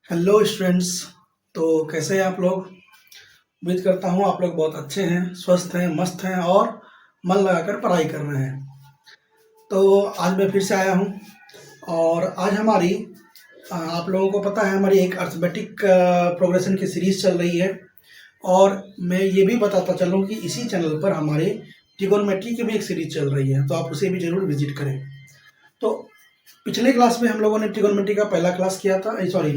Hello students. तो कैसे हैं आप लोग? उम्मीद करता हूँ आप लोग बहुत अच्छे हैं, स्वस्थ हैं, मस्त हैं और मन लगाकर पढ़ाई कर रहे हैं। तो आज मैं फिर से आया हूँ और आज हमारी आप लोगों को पता है हमारी एक अर्थमेटिक प्रोग्रेशन की सीरीज़ चल रही है। और मैं ये भी बताता चलूँ कि इसी चैनल पर हमारे ट्रिगोनोमेट्री की भी एक सीरीज़ चल रही है, तो आप उसे भी ज़रूर विजिट करें। तो पिछले क्लास में हम लोगों ने ट्रिगोनोमेट्री का पहला क्लास किया था, सॉरी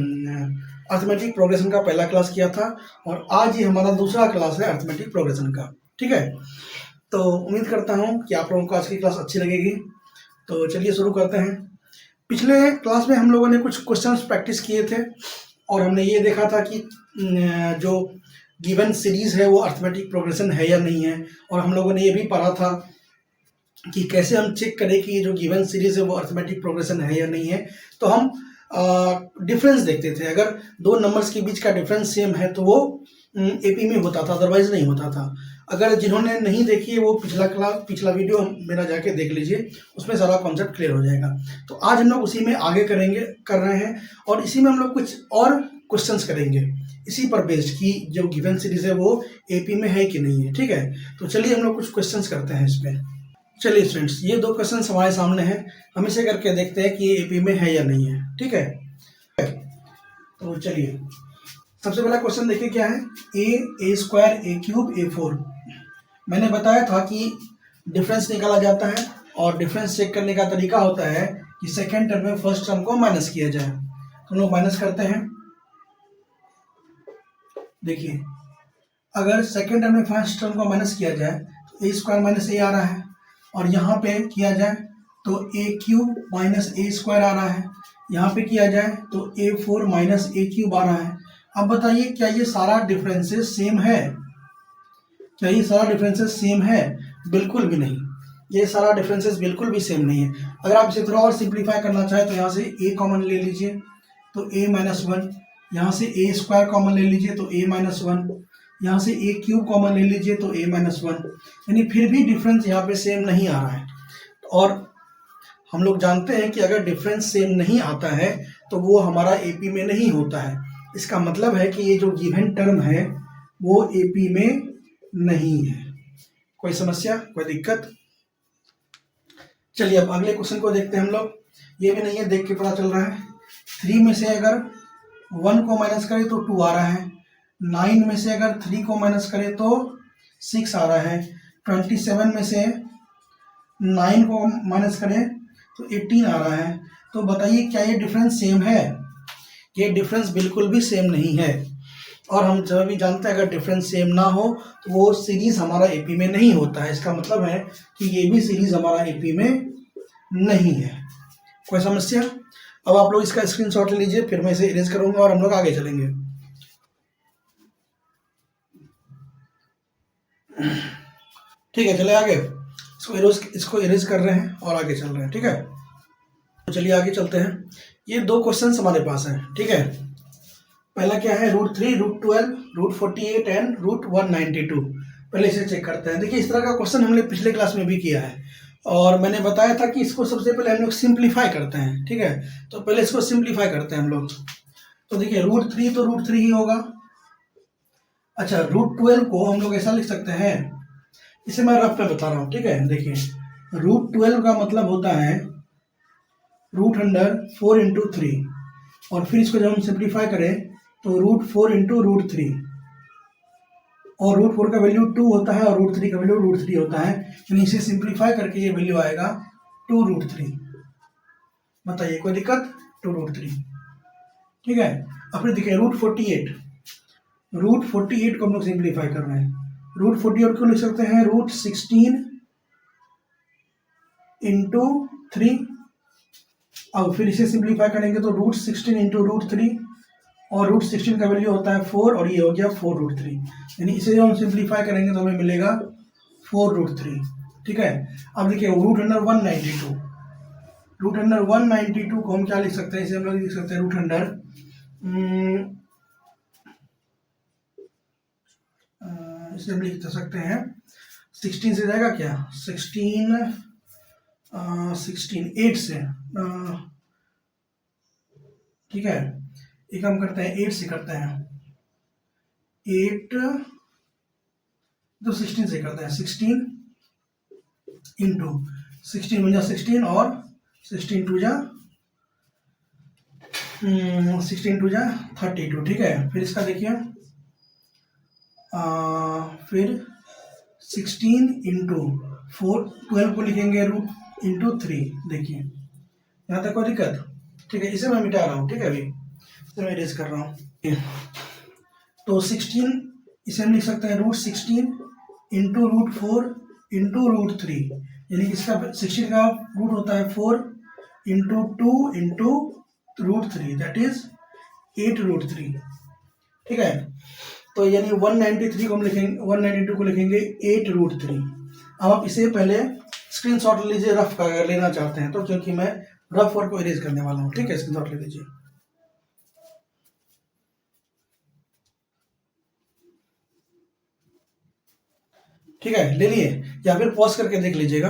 अर्थमेटिक प्रोग्रेशन का पहला क्लास किया था और आज ये हमारा दूसरा क्लास है अर्थमेटिक प्रोग्रेशन का। ठीक है, तो उम्मीद करता हूँ कि आप लोगों को आज की क्लास अच्छी लगेगी। तो चलिए शुरू करते हैं। पिछले क्लास में हम लोगों ने कुछ क्वेश्चंस प्रैक्टिस किए थे और हमने ये देखा था कि जो गिवन सीरीज है वो अर्थमेटिक प्रोग्रेशन है या नहीं है, और हम लोगों ने ये भी पढ़ा था कि कैसे हम चेक करें कि ये जो गिवन सीरीज है वो अर्थमेटिक प्रोग्रेशन है या नहीं है। तो हम डिफरेंस देखते थे, अगर दो नंबर्स के बीच का डिफरेंस सेम है तो वो एपी में होता था, अदरवाइज नहीं होता था। अगर जिन्होंने नहीं देखी है वो पिछला वीडियो मेरा जाके देख लीजिए, उसमें सारा कॉन्सेप्ट क्लियर हो जाएगा। तो आज हम लोग उसी में आगे कर रहे हैं और इसी में हम लोग कुछ और क्वेश्चंस करेंगे इसी पर बेस्ड कि जो गिवन सीरीज है वो एपी में है कि नहीं है। ठीक है, तो चलिए हम लोग कुछ क्वेश्चंस करते हैं इसमें। चलिए स्टूडेंट्स, ये दो क्वेश्चन हमारे सामने हैं, हम इसे करके देखते हैं कि ये एपी में है या नहीं है। ठीक है, तो चलिए सबसे पहला क्वेश्चन देखिए क्या है। ए स्क्वायर ए क्यूब ए फोर। मैंने बताया था कि डिफरेंस निकाला जाता है और डिफरेंस चेक करने का तरीका होता है कि सेकेंड टर्म में फर्स्ट टर्म को माइनस किया जाए। तो हम लोग माइनस करते हैं। देखिए, अगर सेकेंड टर्म में फर्स्ट टर्म को माइनस किया जाए तो ए स्क्वायर माइनस ए आ रहा है, और यहाँ पे किया जाए तो ए क्यूब माइनस ए स्क्वायर आ रहा है, यहाँ पे किया जाए तो ए फोर माइनस ए क्यूब आ रहा है। अब बताइए क्या ये सारा डिफरेंसेस सेम है? क्या ये सारा डिफरेंसेस सेम है? बिल्कुल भी नहीं, ये सारा डिफरेंसेस बिल्कुल भी सेम नहीं है। अगर आप इसे थोड़ा और सिंप्लीफाई करना चाहें तो यहाँ से ए कॉमन ले लीजिए तो ए माइनस वन, यहाँ से ए स्क्वायर कॉमन ले लीजिए तो ए माइनस वन, यहाँ से ए क्यूब कॉमन ले लीजिए तो ए माइनस वन, यानी फिर भी डिफरेंस यहाँ पे सेम नहीं आ रहा है। और हम लोग जानते हैं कि अगर डिफरेंस सेम नहीं आता है तो वो हमारा एपी में नहीं होता है। इसका मतलब है कि ये जो गिवन टर्म है वो एपी में नहीं है। कोई समस्या, कोई दिक्कत? चलिए अब अगले क्वेश्चन को देखते हैं हम लोग। ये भी नहीं है, देख के पता चल रहा है। 3 में से अगर 1 को माइनस करें तो 2 आ रहा है, 9 में से अगर 3 को माइनस करें तो 6 आ रहा है, 27 में से 9 को माइनस करें तो 18 आ रहा है। तो बताइए क्या ये डिफरेंस सेम है? ये डिफरेंस बिल्कुल भी सेम नहीं है। और हम जब भी जानते हैं अगर डिफरेंस सेम ना हो तो वो सीरीज हमारा एपी में नहीं होता है। इसका मतलब है कि ये भी सीरीज हमारा एपी में नहीं है। कोई समस्या? अब आप लोग इसका स्क्रीनशॉट ले लीजिए, फिर मैं इसे इरेज करूंगा और हम लोग आगे चलेंगे। ठीक है, चले आगे। इसको इरेज कर रहे हैं और आगे चल रहे हैं। ठीक है, तो चलिए आगे चलते हैं। ये दो क्वेश्चन हमारे पास हैं। ठीक है, पहला क्या है, √3, √12, √48 एंड √192। पहले इसे चेक करते हैं। देखिए, इस तरह का क्वेश्चन हमने पिछले क्लास में भी किया है और मैंने बताया था कि इसको सबसे पहले हम लोग सिंप्लीफाई करते हैं। ठीक है, तो पहले इसको सिंप्लीफाई करते हैं हम लोग। तो देखिए, √3 तो √3 ही होगा। अच्छा, √12 को हम लोग ऐसा लिख सकते हैं, इसे मैं रफ पे बता रहा हूँ। ठीक है, देखिए √12 का मतलब होता है √4 इंटू 3, और फिर इसको जब हम सिंप्लीफाई करें तो √4 इंटू √3, और √4 का वैल्यू 2 होता है और √3 का वैल्यू √3 होता है, यानी इसे सिंप्लीफाई करके ये वैल्यू आएगा 2√3। बताइए कोई दिक्कत? 2√3। ठीक है, अब फिर देखिए √48, √48 को हम लोग सिंप्लीफाई कर रहे हैं। √48 को लिख सकते हैं √16 इंटू 3। अब फिर इसे सिंप्लीफाई करेंगे तो √16 इंटू √3, और √16 का वैल्यू होता है 4 और ये हो गया 4√3, यानी इसे जब हम सिंप्लीफाई करेंगे तो हमें मिलेगा 4√3। ठीक है, अब देखिए √192, √192 को हम क्या लिख सकते हैं? इसे हम लोग लिख सकते हैं इसे हम लिख सकते हैं 16 से जाएगा क्या, 16 8 से। ठीक है, एक हम करते हैं 8 से करते हैं, 8 तो 16 से करते हैं, 16 इंटू 16 वन जा 16 और 16 टू जा 32, ठीक है। फिर इसका देखिए फिर 16 इंटू 4, 12 को लिखेंगे रूट इंटू 3। देखिए यहाँ तक कोई दिक्कत, ठीक है। इसे मैं मिटा रहा हूँ, ठीक है। अभी इसे मैं इरेज कर रहा हूँ। तो 16 इसे हम लिख सकते हैं root 16 into root 4 into root 3, यानी कि इसका 16 का रूट होता है 4 into 2 into root 3, that is 8 root 3, ठीक है। तो यानी 193 को हम लिखेंगे, 192 को लिखेंगे 8 रूट 3। अब आप इसे पहले स्क्रीनशॉट ले लीजिए, रफ अगर लेना चाहते हैं तो, क्योंकि मैं रफ वर्क को इरेज करने वाला हूँ, ठीक है। स्क्रीनशॉट ले लीजिए, ठीक है, ले लिए, या फिर पॉज करके देख लीजिएगा।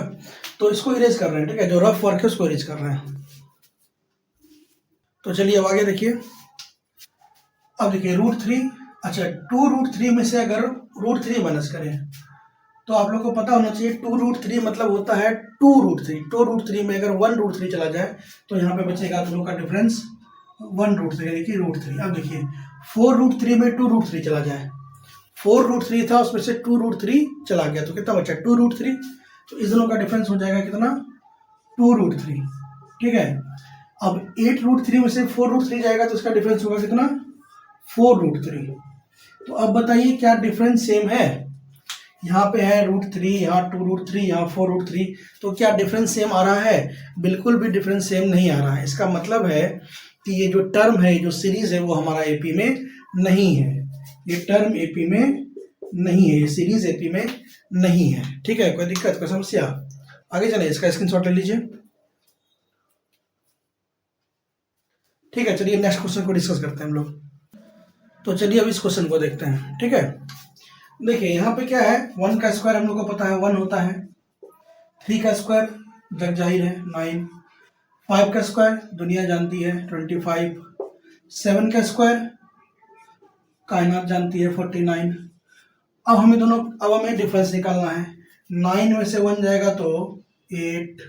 तो इसको इरेज कर रहे हैं, ठीक है, जो रफ वर्क है उसको इरेज कर रहे हैं। तो चलिए अब आगे देखिए। अब देखिए रूट 3, अच्छा 2 रूट 3 में से अगर रूट 3 माइनस करें तो आप लोग को पता होना चाहिए 2 रूट 3 मतलब होता है 2 रूट 3। 2 रूट 3 में अगर 1 रूट 3 चला जाए तो यहाँ पे बचेगा आप लोगों का डिफरेंस 1 रूट 3, यानी कि रूट 3। अब देखिए 4 रूट 3 में 2 रूट 3 चला जाए, 4 रूट 3 था उसमें से 2 रूट 3 चला गया तो कितना बचा 2 रूट 3। तो इस दोनों का डिफरेंस हो जाएगा कितना 2 रूट 3, ठीक है। अब 8 रूट 3 में से 4 रूट 3 जाएगा तो इसका डिफरेंस होगा कितना 4 रूट 3। तो अब बताइए क्या डिफरेंस सेम है, यहाँ पे है रूट 3, यहाँ 2 रूट 3, यहाँ 4 रूट 3, तो क्या डिफरेंस सेम आ रहा है? बिल्कुल भी डिफरेंस सेम नहीं आ रहा है। इसका मतलब है कि ये जो टर्म है, जो सीरीज है, वो हमारा एपी में नहीं है, ये टर्म एपी में नहीं है, ये सीरीज एपी में नहीं है, ठीक है। कोई दिक्कत, कोई समस्या? आगे चले, इसका स्क्रीनशॉट ले लीजिए, ठीक है। चलिए नेक्स्ट क्वेश्चन को डिस्कस करते हैं हम लोग। तो चलिए अब इस क्वेश्चन को देखते हैं, ठीक है। देखिए यहाँ पे क्या है, 1 का स्क्वायर हम लोग को पता है 1 होता है, 3 का स्क्वायर जग जाहिर है 9, 5 का स्क्वायर दुनिया जानती है 25, 7 का स्क्वायर कायनात जानती है 49। अब हमें डिफरेंस निकालना है। 9 में से 1 जाएगा तो 8,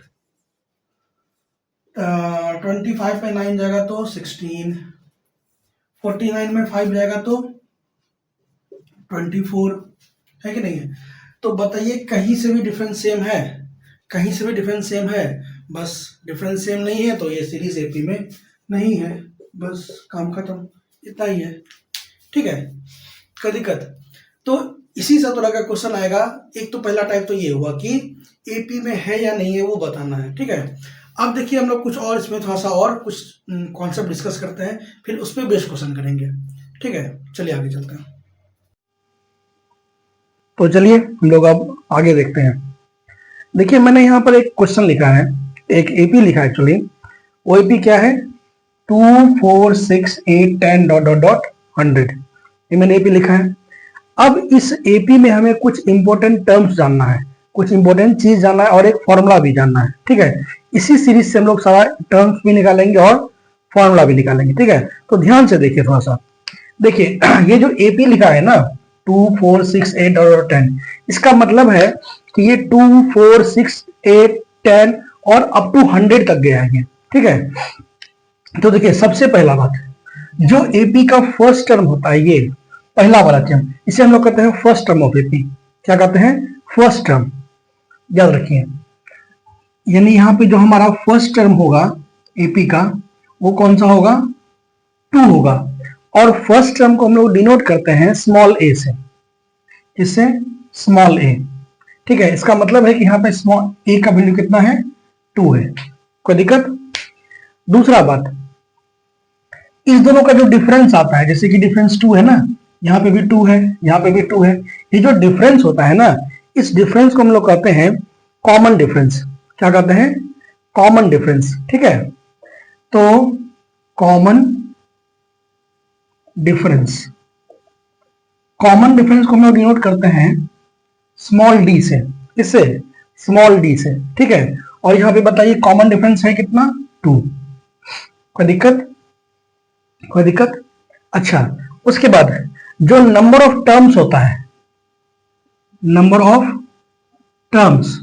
25 पे 9 जाएगा तो 16, 49 में 5 जाएगा तो 24, है कि नहीं है? तो बताइए कहीं से भी डिफरेंस सेम है? कहीं से भी डिफरेंस सेम है? बस डिफरेंस सेम नहीं है तो ये सीरीज एपी में नहीं है, बस काम खत्म, इतना ही है, ठीक है। कोई दिक्कत? तो इसी से तरह का क्वेश्चन आएगा। एक तो पहला टाइप तो ये हुआ कि एपी में है या नहीं है वो बताना है, ठीक है। अब देखिए हम लोग कुछ और इसमें थोड़ा सा और कुछ कॉन्सेप्ट डिस्कस करते हैं, फिर उस पर बेस्ड क्वेश्चन करेंगे, ठीक है। चलिए आगे चलते हैं। तो चलिए हम लोग अब आगे देखते हैं। देखिए मैंने यहाँ पर एक क्वेश्चन लिखा है, एक एपी लिखा है एक्चुअली। वो एपी क्या है, 2 4 6 8 10 डॉट डॉट डॉट 100, ये मैंने एपी लिखा है। अब इस एपी में हमें कुछ इंपॉर्टेंट टर्म्स जानना है, कुछ इंपॉर्टेंट चीज जानना है और एक फॉर्मूला भी जानना है, ठीक है। इसी सीरीज से हम लोग सारा टर्म्स भी निकालेंगे और फॉर्मूला भी निकालेंगे, ठीक है। तो ध्यान से देखिए थोड़ा सा। देखिए ये जो एपी लिखा है ना 2 4 6 8 और 10, इसका मतलब है कि ये 2 4 6 8 10 और अप टू 100 तक गया है ये, ठीक है। तो देखिए सबसे पहला बात, जो एपी का फर्स्ट टर्म होता है, ये पहला वाला टर्म, इसे हम लोग कहते हैं फर्स्ट टर्म ऑफ एपी। क्या कहते हैं? फर्स्ट टर्म, याद रखिए। यानी यहाँ पे जो हमारा फर्स्ट टर्म होगा एपी का, वो कौन सा होगा? 2 होगा। और फर्स्ट टर्म को हम लोग डिनोट करते हैं स्मॉल ए से, इससे स्मॉल ए, ठीक है। इसका मतलब है कि यहाँ पे स्मॉल ए का वैल्यू कितना है? 2 है। कोई दिक्कत? दूसरा बात, इस दोनों का जो डिफरेंस आता है, जैसे कि डिफरेंस 2 है ना, यहाँ पे भी 2 है, यहाँ पे भी 2 है, ये जो डिफरेंस होता है ना, इस डिफरेंस को हम लोग कहते हैं कॉमन डिफरेंस। क्या कहते हैं? कॉमन डिफरेंस, ठीक है। तो कॉमन डिफरेंस, कॉमन डिफरेंस को हम लोग डिनोट करते हैं स्मॉल डी से, इससे स्मॉल डी से, ठीक है। और यहाँ पे बताइए कॉमन डिफरेंस है कितना? 2। कोई दिक्कत? कोई दिक्कत? अच्छा, उसके बाद जो नंबर ऑफ टर्म्स होता है, number of terms,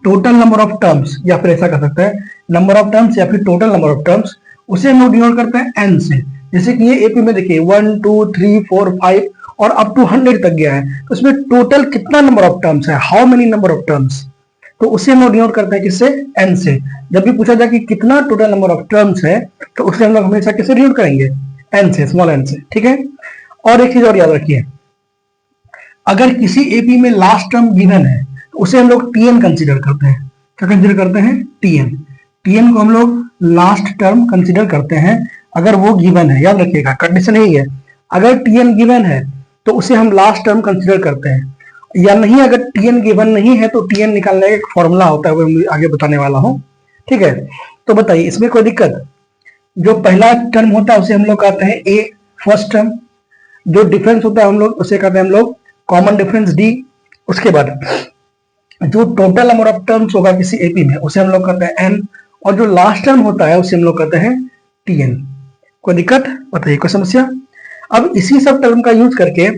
total number of terms, या फिर ऐसा कर सकते हैं नंबर ऑफ टर्म्स या फिर टोटल नंबर ऑफ टर्म्स, उसे हम लोग डिनोट करते हैं एन से। जैसे कि ये एपी में देखिए 1 2 3 4 5 और अप टू 100 तक गया है, तो इसमें टोटल कितना नंबर ऑफ टर्म्स है, how many number of terms, तो उसे हम लोग डिनोट करते हैं किससे? एन से। जब भी पूछा जाए कि कितना टोटल नंबर ऑफ टर्म्स है, तो उसे हम लोग हमेशा किससे डिनोट करेंगे? एन से, स्मॉल एन से। ठीक है। और एक चीज और याद रखिए, अगर किसी एपी में लास्ट टर्म गिवन है तो उसे हम लोग टीएन कंसीडर करते हैं। क्या कंसीडर करते हैं? टीएन। टीएन को हम लोग लास्ट टर्म कंसीडर करते हैं अगर वो गिवन है। याद रखिएगा, कंडीशन यही है, अगर टीएन गिवन है तो उसे हम लास्ट टर्म कंसीडर करते हैं, या नहीं अगर टीएन गिवन नहीं है तो टीएन निकालने का एक फॉर्मूला होता है, वो मैं आगे बताने वाला हूं। ठीक है, तो बताइए इसमें कोई दिक्कत? जो पहला टर्म होता है उसे हम लोग कहते हैं ए, फर्स्ट टर्म। जो डिफरेंस होता है हम लोग उसे कहते हैं हम लोग कॉमन डिफरेंस, डी। उसके बाद जो टोटल नंबर ऑफ टर्म्स होगा किसी एपी में उसे हम लोग कहते हैं एन, और जो लास्ट टर्म होता है उसे हम लोग कहते हैं टीएन। कोई दिक्कत? बताइए, कोई समस्या? अब इसी सब टर्म का यूज करके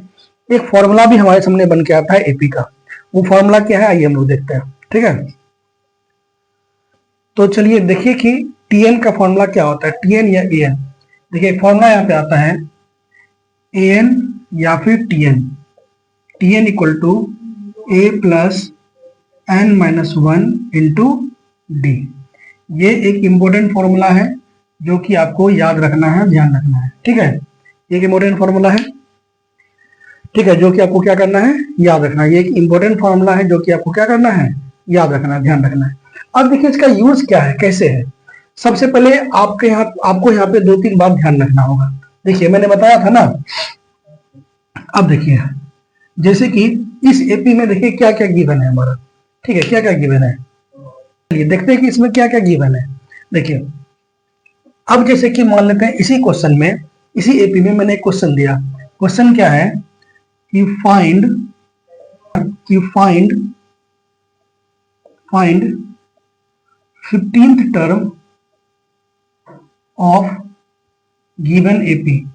एक फॉर्मूला भी हमारे सामने बन के आता है एपी का। वो फॉर्मूला क्या है, आइए हम लोग देखते हैं। ठीक है, तो चलिए देखिए कि टीएन का फॉर्मूला क्या होता है, टीएन या एएन। देखिए फॉर्मूला यहाँ पे आता है एएन या फिर t n. T n equal to a plus n minus one into d. ये एक इंपॉर्टेंट फॉर्मूला है जो कि आपको याद रखना है, ध्यान रखना है। ठीक है, एक इंपॉर्टेंट फॉर्मूला है। ठीक है, जो कि आपको क्या करना है, याद रखना है। ये एक इंपॉर्टेंट फॉर्मूला है जो कि आपको क्या करना है, याद रखना है, ध्यान रखना है। अब देखिए इसका यूज क्या है, कैसे है। सबसे पहले आपको यहाँ पे 2-3 बात ध्यान रखना होगा। देखिए मैंने बताया था ना, अब देखिए जैसे कि इस एपी में देखिए क्या क्या गिवन है हमारा। ठीक है, क्या क्या गिवन है, चलिए देखते हैं कि इसमें क्या क्या गिवन है। देखिए अब जैसे कि मान लेते हैं इसी क्वेश्चन में, इसी एपी में मैंने एक क्वेश्चन दिया। क्वेश्चन क्या है कि find 15th term of given AP,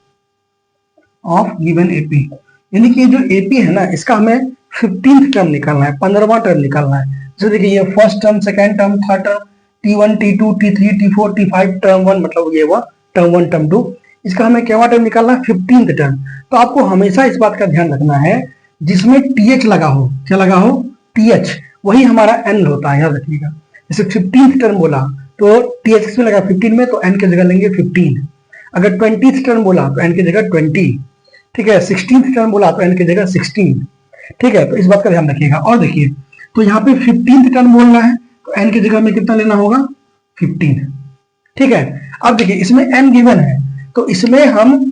यानी कि जो एपी है ना इसका हमें 15th टर्म निकालना है, 15वां टर्म निकालना है। जैसे देखिए ये first term, second term, third term, T1 T2 T3 T4 T5 term 1, मतलब ये हुआ टर्म 1 टर्म 2। इसका हमें क्या टर्म निकालना है, 15th टर्म। तो आपको हमेशा इस बात का ध्यान रखना है जिसमें TH लगा हो, क्या लगा हो, TH, वही हमारा N होता है, याद रखिएगा। जैसे 15th टर्म बोला तो TH किसमें लगा, 15 में, तो N की जगह लेंगे 15। अगर 20th टर्म बोला तो N की जगह 20। ठीक है, 16th टर्म बोला तो N की जगह 16। ठीक है, तो इस बात का ध्यान रखिएगा। और देखिए तो यहाँ पे 15th टर्म बोलना है तो n की जगह में कितना लेना होगा, 15। ठीक है, अब देखिए इसमें n गिवन है तो इसमें हम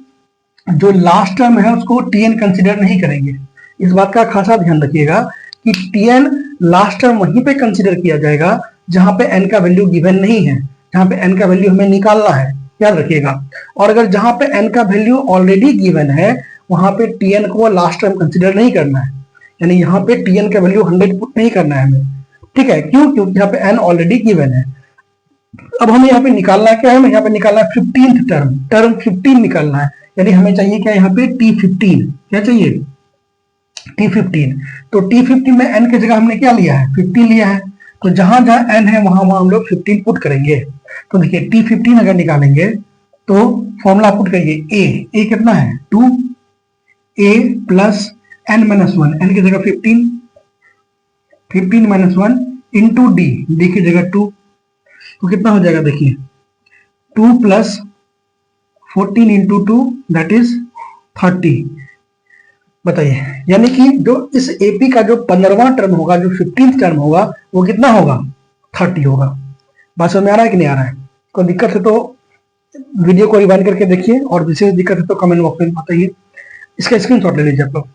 जो लास्ट टर्म है उसको tn कंसीडर नहीं करेंगे। इस बात का खासा ध्यान रखिएगा कि tn लास्ट टर्म वहीं पे कंसीडर किया जाएगा जहां पे n का वैल्यू गिवन नहीं है, जहां पे n का वैल्यू हमें निकालना है, याद रखिएगा। और अगर जहां पे n का वैल्यू ऑलरेडी गिवन है वहां पे tn को लास्ट टर्म कंसीडर नहीं करना है, यानी यहाँ पे tn का वैल्यू 100 पुट नहीं करना है हमें। ठीक है, क्यों? क्योंकि यहाँ पे n ऑलरेडी गिवन है। अब हमें यहाँ पे निकालना क्या है, हमें यहाँ पे निकालना है 15th टर्म 15 निकालना है, यानी हमें चाहिए क्या यहाँ पे T15। क्या चाहिए, T15। तो T15 में n की जगह हमने क्या लिया है, 15 लिया है। तो जहां जहां n है वहां वहां हम लोग 15 पुट करेंगे। तो देखिए T15 अगर निकालेंगे तो फॉर्मूला पुट करिए, a कितना है 2, a plus n minus 1, n की जगह 15 माइनस 1 इंटू डी, डी की जगह 2, तो कितना हो जाएगा, देखिए 2 प्लस 14 इंटू 2 दैट इज 30। बताइए, यानी कि जो इस एपी का जो 15वां टर्म होगा, जो 15th टर्म होगा, वो कितना होगा, 30 होगा। बात समझ में आ रहा है कि नहीं आ रहा है? कोई दिक्कत है तो वीडियो को रिवाइंड करके देखिए, और विशेष दिक्कत है तो कमेंट बॉक्स में बताइए। इसका स्क्रीनशॉट ले लीजिए आप लोग।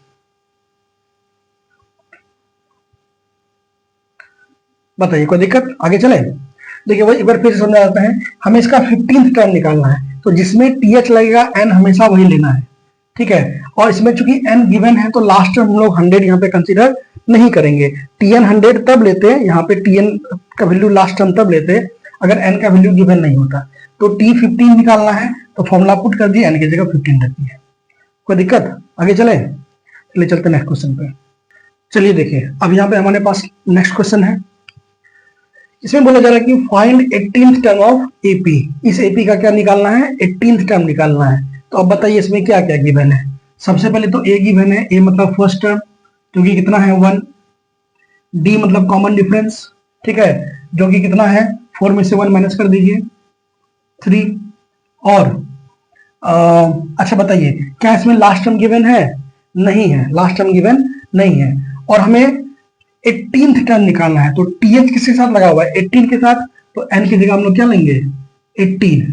बताइए, कोई दिक्कत? आगे चले। देखिए वही एक बार फिर से समझा जाता है, हमें इसका 15th टर्म निकालना है, तो जिसमें TH लगेगा n हमेशा वही लेना है। ठीक है, और इसमें चूंकि n गिवन है तो लास्ट टर्म हम लोग 100 यहाँ पे कंसीडर नहीं करेंगे। TN 100 तब लेते हैं, यहाँ पे TN का वैल्यू लास्ट टर्म तब लेते हैं अगर n का वैल्यू गिवन नहीं होता। तो T15 निकालना है तो फॉर्मूला पुट कर दिया, एन की जगह 15 रख दिया। कोई दिक्कत? आगे चले चलते नेक्स्ट क्वेश्चन पे। चलिए देखिए, अब यहाँ पे हमारे पास नेक्स्ट क्वेश्चन है। इसमें बोला जा रहा है कि find 18th term of AP. इस एपी का क्या निकालना है? 18th टर्म निकालना है। तो अब बताइए इसमें क्या क्या गिवन है। सबसे पहले तो ए गिवन है, ए मतलब फर्स्ट टर्म जो कि कितना है 1, डी मतलब कॉमन डिफरेंस, ठीक है, जो कि कितना है 4 में से 1 माइनस कर दीजिए 3। और अच्छा बताइए क्या इसमें लास्ट टर्म गिवन है? नहीं है, लास्ट टर्म गिवन नहीं है। और हमें 18th टर्म निकालना है, तो टीएच किसके साथ लगा हुआ है? 18 के साथ। तो एन की जगह हम लोग क्या लेंगे? 18।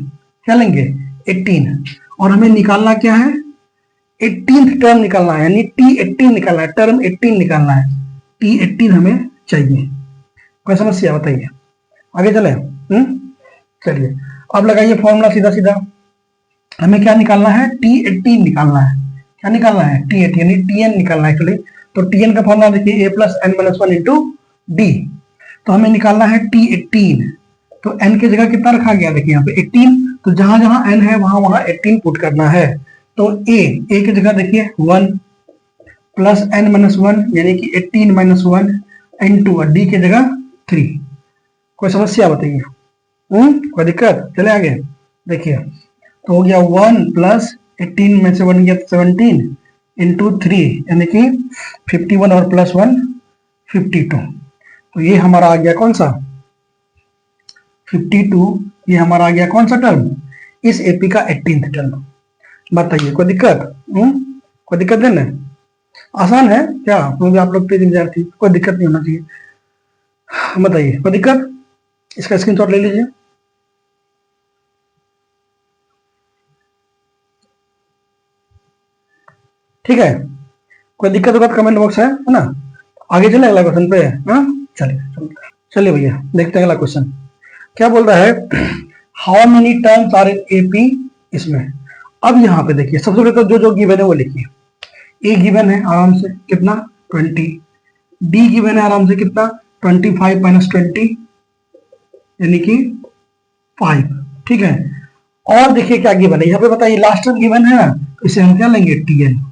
क्या लेंगे? 18। और हमें निकालना क्या है? 18th टर्म निकालना है, यानी T18 निकालना है, टर्म 18 निकालना है। T18 हमें चाहिए। कोई समस्या? बताइए, आगे चले। चलिए अब लगाइए फॉर्मूला सीधा सीधा। हमें क्या निकालना है? T18 निकालना है। क्या निकालना है? T18 यानी Tn निकालना है एक्चुअली। तो Tn का फॉर्मूला देखिए a plus n minus 1 into d. तो हमें निकालना है T18। तो n की जगह कितना रखा गया? देखिए यहाँ पे 18, तो जहां जहां n है वहां वहां 18 पुट करना है। तो a की जगह देखिए 1 प्लस एन माइनस 1 यानी कि 18 माइनस 1 इंटू डी की जगह 3। कोई समस्या? बताइए। कोई दिक्कत? चले आगे देखिए, तो हो गया 1 प्लस 18 में से 1 गया 17 इंटू 3 यानी कि 51 और प्लस 1 52। तो ये हमारा आ गया कौन सा? 52। ये हमारा आ गया कौन सा टर्म? इस एपी का 18th टर्म। बताइए कोई दिक्कत? कोई दिक्कत नहीं ना? आसान है क्या? क्योंकि आप लोग तेज विद्यार्थी, कोई दिक्कत नहीं होना चाहिए। बताइए कोई दिक्कत? इसका स्क्रीनशॉट ले लीजिए। ठीक है, कोई दिक्कत होगा तो कमेंट बॉक्स है ना? आगे चले अगला क्वेश्चन पे। हाँ चलिए चलिए भैया देखते हैं अगला क्वेश्चन क्या बोल रहा है। How many terms are in AP? इसमें अब यहाँ पे देखिए, सबसे पहले तो जो जो गिवन है वो लिखिए। ए गिवन है आराम से कितना 20, डी गिवन है आराम से कितना 25 माइनस 20 यानी कि 5, ठीक है। और देखिए क्या गिवन है यहाँ पे, बताइए लास्ट टर्म गिवन है ना, तो इसे हम क्या लेंगे? टीएन।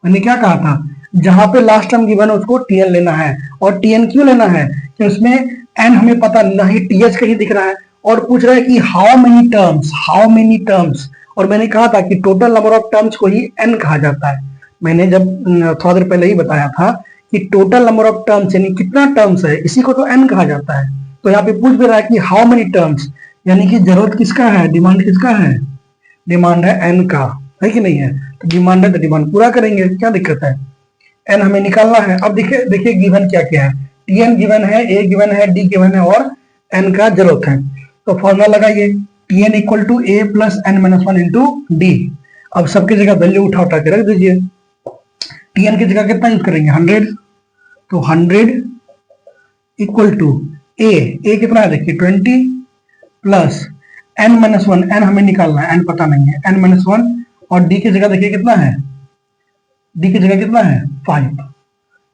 मैंने क्या कहा था, जहां पे लास्ट टर्म गिवन है उसको टीएन लेना है। और टीएन क्यों लेना है? कि उसमें एन हमें पता नहीं, टीएच कहीं दिख रहा है और पूछ रहा है कि how many terms, how many terms. और मैंने कहा था कि टोटल नंबर ऑफ टर्म्स को ही एन कहा जाता है। मैंने जब थोड़ा देर पहले ही बताया था कि टोटल नंबर ऑफ टर्म्स यानी कितना टर्म्स है, इसी को तो एन कहा जाता है। तो यहाँ पे पूछ भी रहा है कि हाउ मेनी टर्म्स, यानी कि जरूरत किसका है, डिमांड किसका है? डिमांड है एन का, है कि नहीं है? तो डिमांड है तो डिमांड पूरा करेंगे, क्या दिक्कत है? एन हमें निकालना है। अब देखिए देखिए गिवन क्या क्या है। टीएन गिवन है, ए गिवन है, डी गिवन है और एन का जरूरत है। तो फॉर्मूला लगाइए, t n equal to a plus n minus 1 into d. अब सबकी जगह वैल्यू उठा उठा के रख दीजिए। टीएन की जगह कितना यूज करेंगे? 100। तो 100 इक्वल टू ए कितना है देखिए 20 प्लस एन माइनस 1, एन हमें निकालना है, एन पता नहीं है, एन माइनस 1। और डी की जगह देखिए कितना है? डी की जगह कितना है? 5।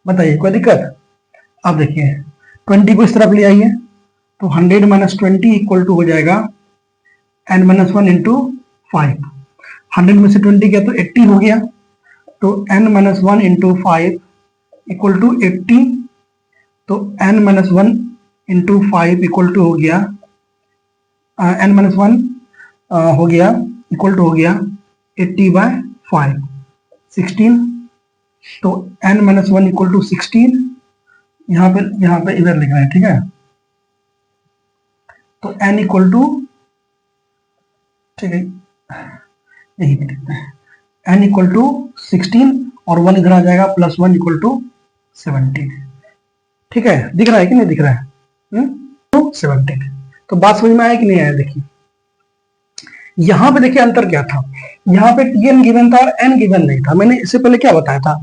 बताइए कोई दिक्कत? अब देखिए 20 को इस तरफ ले आइए, तो 100 माइनस 20 इक्वल टू हो जाएगा एन माइनस 1 इंटू 5। 100 में से 20 गया तो 80 हो गया। तो n minus 1 into 5 equal to 80। तो n minus 1 into 5 equal to हो गया एन माइनस 1 हो गया इक्वल टू हो गया 80/5 16। तो n माइनस 1 इक्वल टू 16। यहाँ पे इधर लिख रहे हैं, ठीक है। तो n इक्वल टू, ठीक है यही पे लिखते हैं, n इक्वल टू 16 और 1 इधर आ जाएगा प्लस 1 इक्वल टू 17। ठीक है, दिख रहा है कि नहीं दिख रहा है? 17। तो बात समझ में आया कि नहीं आया? देखिए यहाँ पे देखिए अंतर क्या था, यहाँ पे टीएन गिवन था और एन गिवन नहीं था। मैंने इससे पहले क्या बताया था,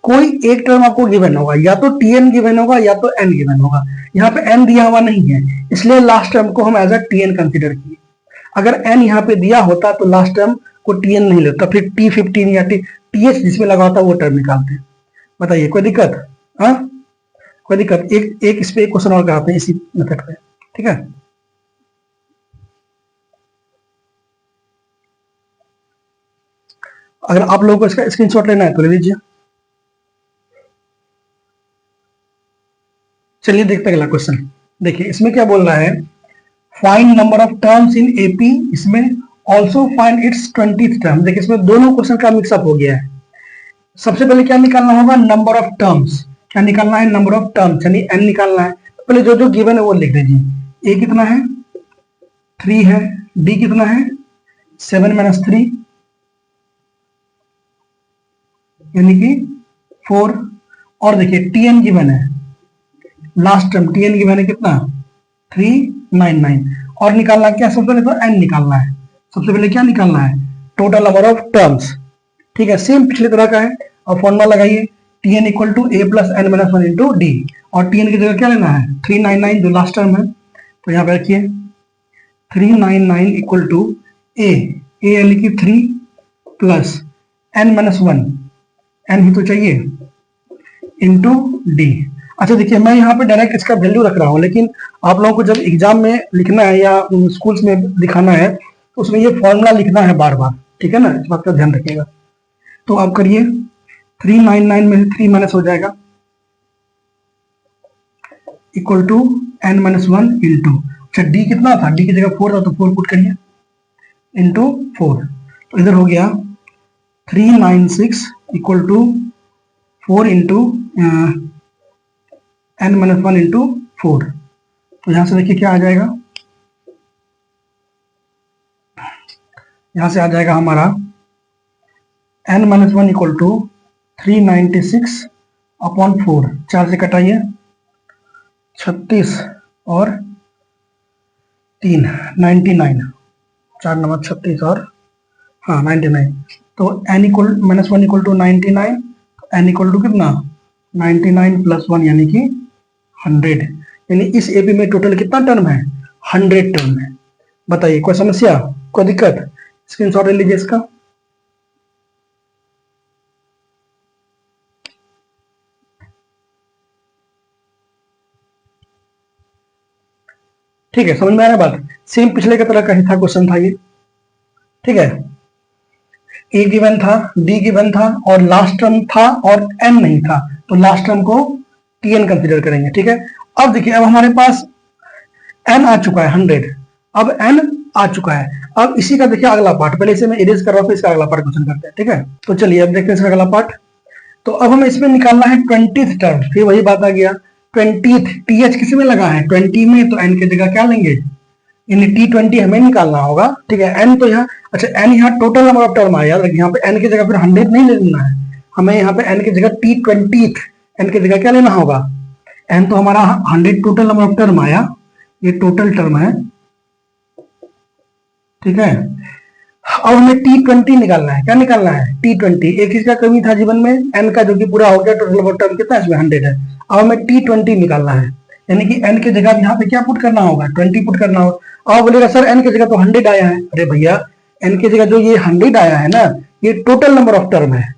कोई एक टर्म आपको गिवन होगा, या तो टीएन गिवन होगा या तो एन गिवन होगा। यहाँ पे एन दिया हुआ नहीं है, इसलिए लास्ट टर्म को हम एज अ टीएन कंसिडर किए। अगर एन यहाँ पे दिया होता तो लास्ट टर्म को टीएन नहीं लेता, फिर T15 या टीएच जिसमें लगा होता वो टर्म निकालते। बताइए कोई दिक्कत? हाँ कोई दिक्कत? एक इस पे एक क्वेश्चन और कराते हैं इसी मेथड पे, ठीक है। अगर आप लोगों को इसका स्क्रीनशॉट लेना है तो ले लीजिए। चलिए देखते हैं अगला क्वेश्चन। देखिए इसमें क्या बोल रहा है, find number of terms in AP, इसमें also find its 20th term. देखिए इसमें दोनों क्वेश्चन का मिक्सअप हो गया है। सबसे पहले क्या निकालना होगा, नंबर ऑफ टर्म्स। क्या निकालना है, नंबर ऑफ टर्म्स, यानी एन निकालना है। पहले जो जो गिवन है वो लिख दीजिए। ए कितना है, 3 है। डी कितना है, 7 - 3 यानी कि 4। और देखिए टी एन गिवन है, last term t n given है कितना, 399। और निकालना क्या, सबसे पहले तो एन निकालना है। सबसे पहले क्या निकालना है, टोटल नंबर ऑफ टर्म्स। ठीक है, सेम पिछले तरह का है। और फॉर्मूला लगाइए, t n equal to a plus n minus 1 into d. और टी एन की जगह क्या लेना है, 399 जो लास्ट टर्म है। तो यहाँ पे रखिए 399 इक्वल टू ए यानी कि 3 प्लस एन माइनस 1, एन ही तो चाहिए, इंटू डी। अच्छा देखिए मैं यहाँ पे डायरेक्ट इसका वैल्यू रख रहा हूँ, लेकिन आप लोगों को जब एग्जाम में लिखना है या स्कूल्स में दिखाना है तो उसमें ये फॉर्मूला लिखना है बार बार, ठीक है ना, इस बात का ध्यान रखिएगा। तो आप करिए 399 में 3 माइनस हो जाएगा, equal to n minus 1 into, अच्छा डी कितना था, डी की जगह 4 था तो 4 पुट करिए, इंटू 4। तो इधर हो गया 396 equal to 4 into n minus 1 into 4। तो यहां से देखिए क्या आ जाएगा, यहां से आ जाएगा हमारा n minus 1 equal to 396 upon 4। 4 से कटाइए 36 और 3 99, 4 नंबर 36 और हाँ 99। तो n equal minus 1 equal to 99, n equal to कितना 99 प्लस 1 यानी कि 100। यानी इस एपी में टोटल कितना टर्म है, 100 टर्म है। बताइए कोई समस्या, कोई दिक्कत, स्क्रीनशॉट ले लीजिए इसका। ठीक है, समझ में आ रहा है बात। सेम पिछले के तरह का ही था क्वेश्चन था ये, ठीक है। ए गिवन था, डी गिवन था और लास्ट टर्म था और एन नहीं था, तो लास्ट टर्म को टी एन कंसिडर करेंगे, ठीक है। अब देखिए अब हमारे पास एन आ चुका है 100, अब एन आ चुका है। अब इसी का देखिए अगला पार्ट, पहले इसे मैं इरेज कर रहा हूं, इसका अगला पार्ट क्वेश्चन करते हैं, ठीक है। तो चलिए अब देखते हैं इसका अगला पार्ट। तो अब हमें इसमें निकालना है 20th टर्म, फिर वही बात आ गया 20th, टी एच किस में लगा है 20 में, तो एन की जगह क्या लेंगे, यानी T20 हमें निकालना होगा, ठीक है। एन तो यहाँ, अच्छा एन यहाँ टोटल नंबर ऑफ टर्म आया, यहाँ पे एन की जगह फिर 100 नहीं लेना है हमें, यहाँ पे एन की जगह T20 एन की जगह क्या लेना होगा, एन तो हमारा 100 टोटल नंबर ऑफ टर्म आया, ये टोटल टर्म है, ठीक है। अब हमें T20 निकालना है, क्या निकालना है T20। एक चीज का कमी था जीवन में, एन का जो कि पूरा हो गया, टोटल नंबर ऑफ टर्म कितना है इसमें 100 है। अब हमें T20 निकालना है, यानी कि एन की जगह यहाँ पे क्या पुट करना होगा, 20 पुट करना होगा। अब बोलेगा सर एन की जगह तो 100 आया है, अरे भैया एन की जगह जो ये 100 आया है ना, ये टोटल नंबर ऑफ टर्म है,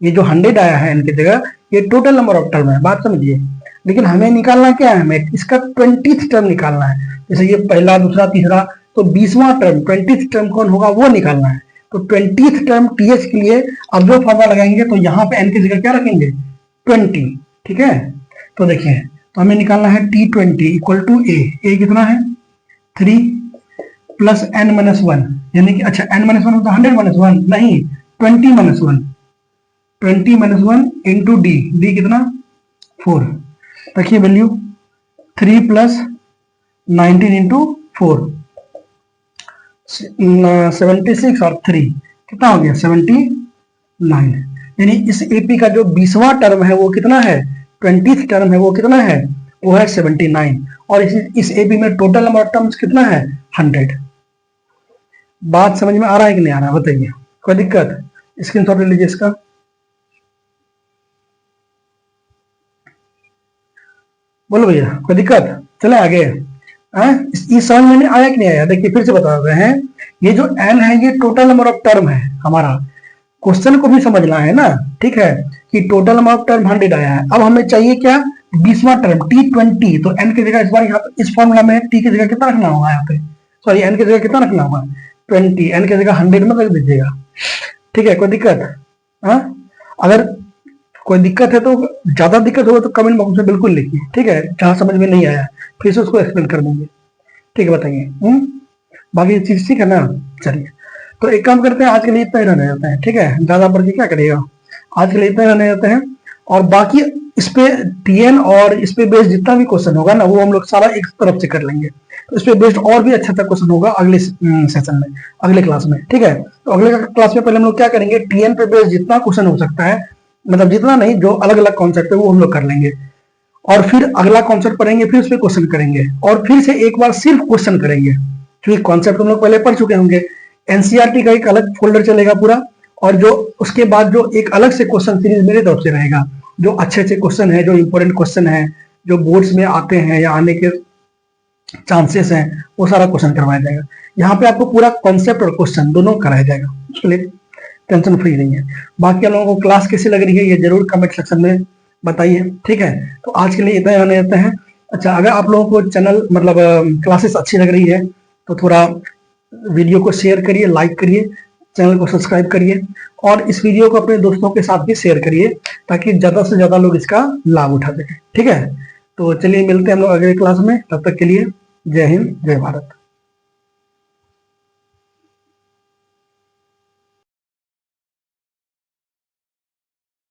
ये जो 100 आया है एन की जगह ये टोटल नंबर ऑफ टर्म है, बात समझिए। लेकिन हमें निकालना क्या है, हमें इसका 20th टर्म निकालना है। जैसे ये पहला दूसरा तीसरा, तो 20वां टर्म 20th टर्म कौन होगा वो निकालना है। तो 20th टर्म टीएच के लिए अब जो फॉर्मूला लगाएंगे तो यहाँ पे एन की जगह क्या रखेंगे 20, ठीक है। तो देखिए तो हमें निकालना है T20 इक्वल टू ए कितना है 3 प्लस एन माइनस 1, यानी कि अच्छा एन माइनस 1 होता 100 माइनस 1 नहीं 20 माइनस 1, 20 माइनस 1 इंटू डी कितना 4। रखिए वैल्यू 3 प्लस 19 इंटू 4, 76 और 3 कितना हो गया 79। यानी इस एपी का जो 20वां टर्म है वो कितना है, 20th टर्म है वो कितना है, वो है 79। और इस एपी में टोटल नंबर ऑफ टर्म्स कितना है 100। बात समझ में आ रहा है कि नहीं आ रहा है बताइए, कोई दिक्कत, स्क्रीनशॉट ले लीजिए इसका। बोलो भैया कोई दिक्कत, चले आगे। ये समझ में आया कि नहीं आया, देखिए फिर से बता रहे हैं, ये जो एन है ये टोटल नंबर ऑफ टर्म है हमारा, क्वेश्चन को भी समझना है ना, ठीक है, कि टोटल नंबर ऑफ टर्म 100 आया है। अब हमें चाहिए क्या 20वां टर्म T20, तो एन की जगह इस बार यहाँ पे इस फॉर्मूला में टी की जगह कितना रखना होगा, यहाँ पे सॉरी एन की जगह कितना रखना होगा 20, एन की जगह 100 में रख दीजिएगा। ठीक है, कोई दिक्कत? हाँ, अगर कोई दिक्कत है तो, ज्यादा दिक्कत होगा तो कमेंट बॉक्स में बिल्कुल लिखिए, ठीक है, जहां समझ में नहीं आया फिर से उसको एक्सप्लेन कर देंगे, ठीक है, बताइए। बाकी चीज ठीक है ना? चलिए, तो एक काम करते हैं, आज के लिए इतना ही रहने देते हैं, ठीक है, ज्यादा बढ़ के क्या करिएगा, आज के लिए इतना ही रहने देते हैं। और बाकी इस पे टीएन और इस पे बेस्ड जितना भी क्वेश्चन होगा ना, वो हम लोग सारा एक तरफ से कर लेंगे। तो इस पे बेस्ड और भी अच्छा क्वेश्चन होगा अगले सेशन में, अगले क्लास में, ठीक है। तो अगले क्लास में पहले हम लोग क्या करेंगे, टीएन पे बेस्ड जितना क्वेश्चन हो सकता है, मतलब जितना नहीं, जो अलग अलग कॉन्सेप्ट है वो हम लोग कर लेंगे। और फिर अगला कॉन्सेप्ट पढ़ेंगे, फिर उस पर क्वेश्चन करेंगे, और फिर से एक बार सिर्फ क्वेश्चन करेंगे, क्योंकि कॉन्सेप्ट हम लोग पहले पढ़ चुके होंगे। एनसीईआरटी का एक अलग फोल्डर चलेगा पूरा, और जो उसके बाद जो एक अलग से क्वेश्चन सीरीज मेरे तरफ से रहेगा, जो अच्छे अच्छे क्वेश्चन है, जो इंपॉर्टेंट क्वेश्चन है, जो बोर्ड्स में आते हैं या आने के चांसेस हैं, वो सारा क्वेश्चन करवाया जाएगा। यहाँ पे आपको पूरा कॉन्सेप्ट और क्वेश्चन दोनों कराया जाएगा, उसके लिए टेंशन फ्री नहीं है। बाकी आप लोगों को क्लास कैसी लग रही है ये जरूर कमेंट सेक्शन में बताइए, ठीक है। तो आज के लिए इतना रहने देते हैं। अच्छा, अगर आप लोगों को चैनल मतलब क्लासेस अच्छी लग रही है तो थोड़ा वीडियो को शेयर करिए, लाइक करिए, चैनल को सब्सक्राइब करिए, और इस वीडियो को अपने दोस्तों के साथ भी शेयर करिए, ताकि ज्यादा से ज्यादा लोग इसका लाभ उठा सकें, ठीक है। तो चलिए, मिलते हैं हम लोग अगले क्लास में, तब तक के लिए जय हिंद, जय भारत।